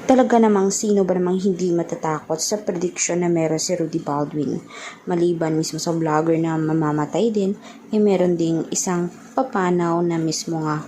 Talaga namang sino ba namang hindi matatakot sa prediction na meron si Rudy Baldwin. Maliban mismo sa vlogger na mamamatay din, meron ding isang papanaw na mismo nga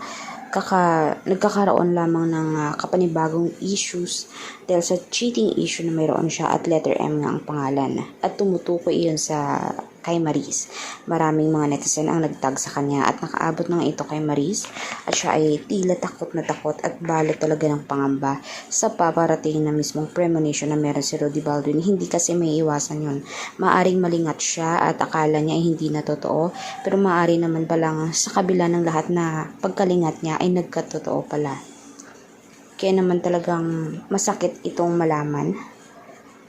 nagkakaroon lamang ng kapanibagong issues dahil sa cheating issue na mayroon siya at letter M nga ang pangalan. At tumutukoy iyon sa kay Maris. Maraming mga netizen ang nagtag sa kanya at nakaabot na nga ito kay Maris at siya ay tila takot na takot at balo talaga ng pangamba sa paparating na mismong premonition na meron si Rudy Baldwin. Hindi kasi may iwasan yun. Maaring malingat siya at akala niya ay hindi na totoo, pero maari naman palang sa kabila ng lahat na pagkalingat niya ay nagkatotoo pala. Kaya naman talagang masakit itong malaman.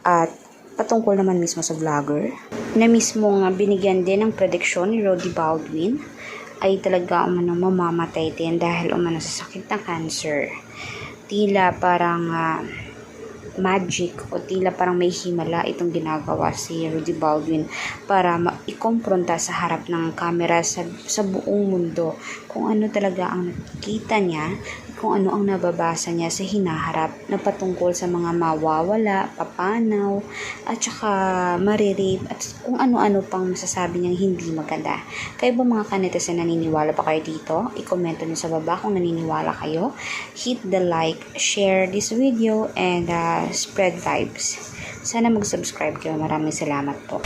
At patungkol naman mismo sa vlogger na mismong binigyan din ng prediksyon ni Rudy Baldwin ay talaga mamamatay din dahil sa sakit na cancer. Tila parang magic o tila parang may himala itong ginagawa si Rudy Baldwin para ikompronta sa harap ng camera sa buong mundo kung ano talaga ang nakikita niya, kung ano ang nababasa niya sa hinaharap na patungkol sa mga mawawala, papanaw, at saka marirape at kung ano-ano pang masasabi niyang hindi maganda. Kayo ba mga kanetizen, naniniwala pa kayo dito? I-komento niyo sa baba kung naniniwala kayo. Hit the like, share this video, and spread vibes. Sana mag-subscribe kayo. Maraming salamat po.